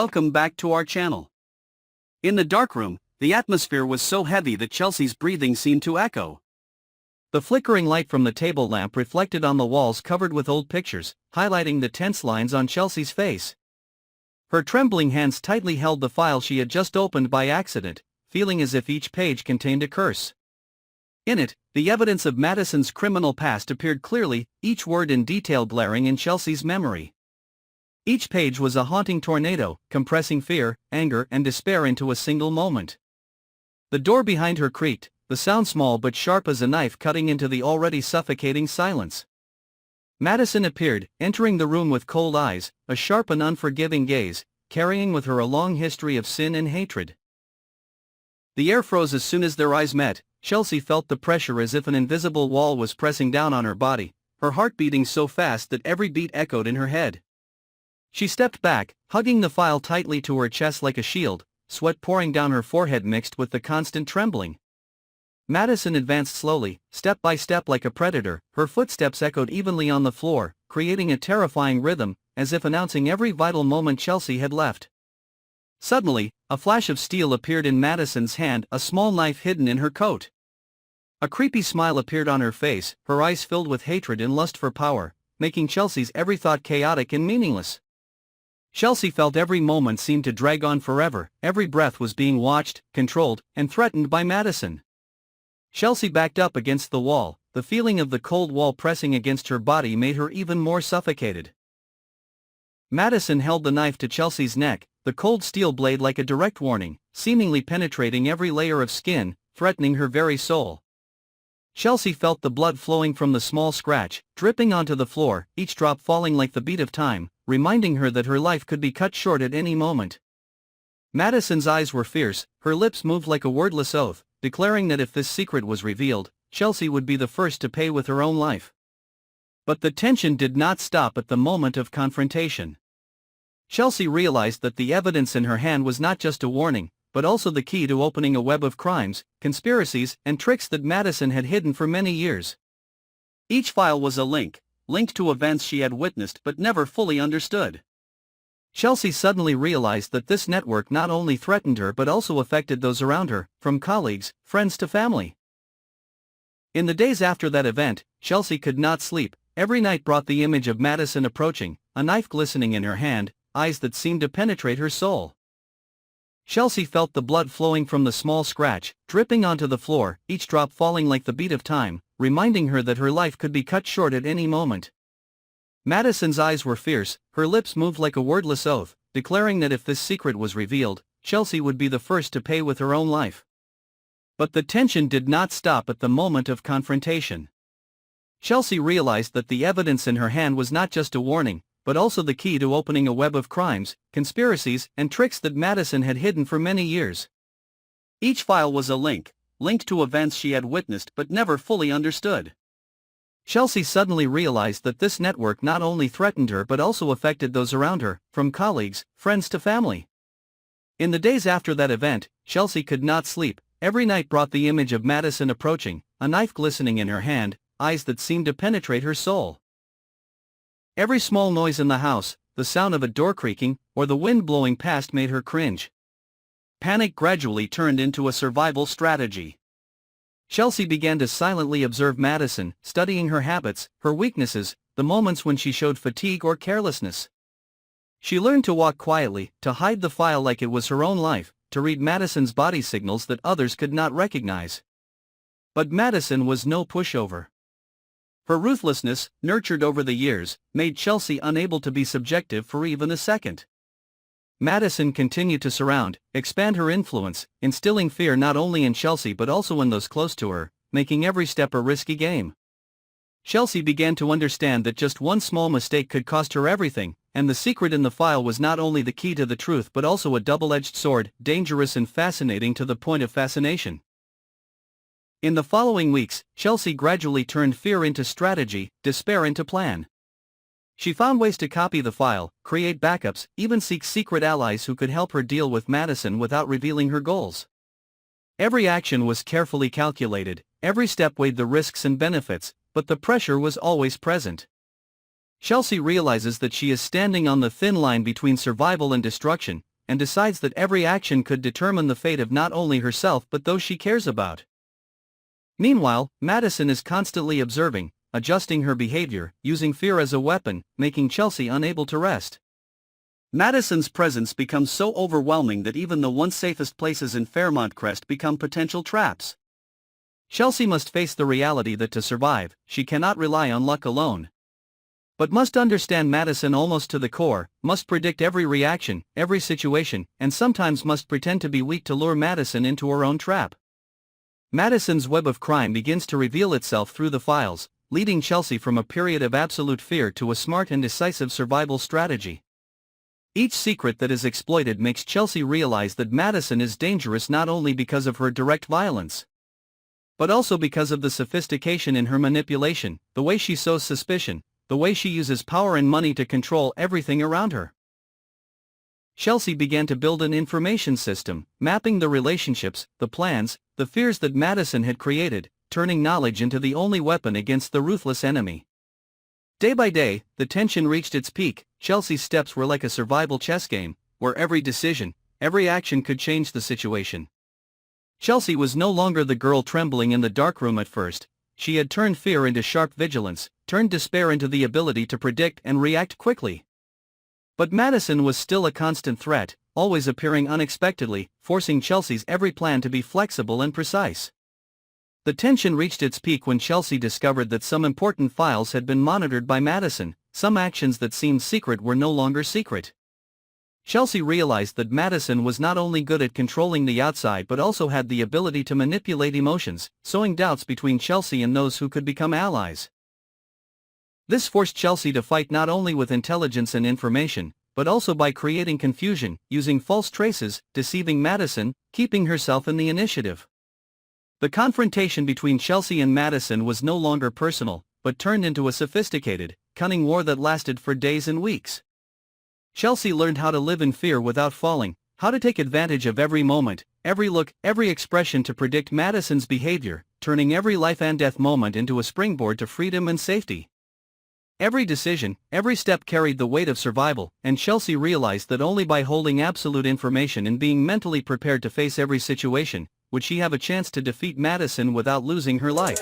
welcome back to our channel. In the darkroom, the atmosphere was so heavy that Chelsea's breathing seemed to echo. The flickering light from the table lamp reflected on the walls covered with old pictures, highlighting the tense lines on Chelsea's face. Her trembling hands tightly held the file she had just opened by accident, feeling as if each page contained a curse. In it, the evidence of Madison's criminal past appeared clearly, each word in detail glaring in Chelsea's memory. Each page was a haunting tornado, compressing fear, anger, and despair into a single moment. The door behind her creaked, the sound small but sharp as a knife cutting into the already suffocating silence. Madison appeared, entering the room with cold eyes, a sharp and unforgiving gaze, carrying with her a long history of sin and hatred. The air froze as soon as their eyes met. Chelsea felt the pressure as if an invisible wall was pressing down on her body, her heart beating so fast that every beat echoed in her head. She stepped back, hugging the file tightly to her chest like a shield, sweat pouring down her forehead mixed with the constant trembling. Madison advanced slowly, step by step like a predator, her footsteps echoed evenly on the floor, creating a terrifying rhythm, as if announcing every vital moment Chelsea had left. Suddenly, a flash of steel appeared in Madison's hand, a small knife hidden in her coat. A creepy smile appeared on her face, her eyes filled with hatred and lust for power, making Chelsea's every thought chaotic and meaningless. Chelsea felt every moment seemed to drag on forever, every breath was being watched, controlled, and threatened by Madison. Chelsea backed up against the wall, the feeling of the cold wall pressing against her body made her even more suffocated. Madison held the knife to Chelsea's neck, the cold steel blade like a direct warning, seemingly penetrating every layer of skin, threatening her very soul. Chelsea felt the blood flowing from the small scratch, dripping onto the floor, each drop falling like the beat of time, reminding her that her life could be cut short at any moment. Madison's eyes were fierce, her lips moved like a wordless oath, declaring that if this secret was revealed, Chelsea would be the first to pay with her own life. But the tension did not stop at the moment of confrontation. Chelsea realized that the evidence in her hand was not just a warning, but also the key to opening a web of crimes, conspiracies, and tricks that Madison had hidden for many years. Each file was a link to events she had witnessed but never fully understood. Chelsea suddenly realized that this network not only threatened her but also affected those around her, from colleagues, friends to family. In the days after that event, Chelsea could not sleep. Every night brought the image of Madison approaching, a knife glistening in her hand, eyes that seemed to penetrate her soul. Chelsea felt the blood flowing from the small scratch, dripping onto the floor, each drop falling like the beat of time, reminding her that her life could be cut short at any moment. Madison's eyes were fierce, her lips moved like a wordless oath, declaring that if this secret was revealed, Chelsea would be the first to pay with her own life. But the tension did not stop at the moment of confrontation. Chelsea realized that the evidence in her hand was not just a warning, but also the key to opening a web of crimes, conspiracies, and tricks that Madison had hidden for many years. Each file was a link to events she had witnessed but never fully understood. Chelsea suddenly realized that this network not only threatened her but also affected those around her, from colleagues, friends to family. In the days after that event, Chelsea could not sleep. Every night brought the image of Madison approaching, a knife glistening in her hand, eyes that seemed to penetrate her soul. Every small noise in the house, the sound of a door creaking, or the wind blowing past made her cringe. Panic gradually turned into a survival strategy. Chelsea began to silently observe Madison, studying her habits, her weaknesses, the moments when she showed fatigue or carelessness. She learned to walk quietly, to hide the file like it was her own life, to read Madison's body signals that others could not recognize. But Madison was no pushover. Her ruthlessness, nurtured over the years, made Chelsea unable to be subjective for even a second. Madison continued to surround, expand her influence, instilling fear not only in Chelsea but also in those close to her, making every step a risky game. Chelsea began to understand that just one small mistake could cost her everything, and the secret in the file was not only the key to the truth but also a double-edged sword, dangerous and fascinating to the point of fascination. In the following weeks, Chelsea gradually turned fear into strategy, despair into plan. She found ways to copy the file, create backups, even seek secret allies who could help her deal with Madison without revealing her goals. Every action was carefully calculated, every step weighed the risks and benefits, but the pressure was always present. Chelsea realizes that she is standing on the thin line between survival and destruction, and decides that every action could determine the fate of not only herself but those she cares about. Meanwhile, Madison is constantly observing, adjusting her behavior, using fear as a weapon, making Chelsea unable to rest. Madison's presence becomes so overwhelming that even the once safest places in Fairmont Crest become potential traps. Chelsea must face the reality that to survive, she cannot rely on luck alone, but must understand Madison almost to the core, must predict every reaction, every situation, and sometimes must pretend to be weak to lure Madison into her own trap. Madison's web of crime begins to reveal itself through the files, leading Chelsea from a period of absolute fear to a smart and decisive survival strategy. Each secret that is exploited makes Chelsea realize that Madison is dangerous not only because of her direct violence, but also because of the sophistication in her manipulation, the way she sows suspicion, the way she uses power and money to control everything around her. Chelsea began to build an information system, mapping the relationships, the plans, the fears that Madison had created, turning knowledge into the only weapon against the ruthless enemy. Day by day, the tension reached its peak. Chelsea's steps were like a survival chess game, where every decision, every action could change the situation. Chelsea was no longer the girl trembling in the darkroom at first. She had turned fear into sharp vigilance, turned despair into the ability to predict and react quickly. But Madison was still a constant threat, always appearing unexpectedly, forcing Chelsea's every plan to be flexible and precise. The tension reached its peak when Chelsea discovered that some important files had been monitored by Madison. Some actions that seemed secret were no longer secret. Chelsea realized that Madison was not only good at controlling the outside but also had the ability to manipulate emotions, sowing doubts between Chelsea and those who could become allies. This forced Chelsea to fight not only with intelligence and information, but also by creating confusion, using false traces, deceiving Madison, keeping herself in the initiative. The confrontation between Chelsea and Madison was no longer personal, but turned into a sophisticated, cunning war that lasted for days and weeks. Chelsea learned how to live in fear without falling, how to take advantage of every moment, every look, every expression to predict Madison's behavior, turning every life and death moment into a springboard to freedom and safety. Every decision, every step carried the weight of survival, and Chelsea realized that only by holding absolute information and being mentally prepared to face every situation, would she have a chance to defeat Madison without losing her life.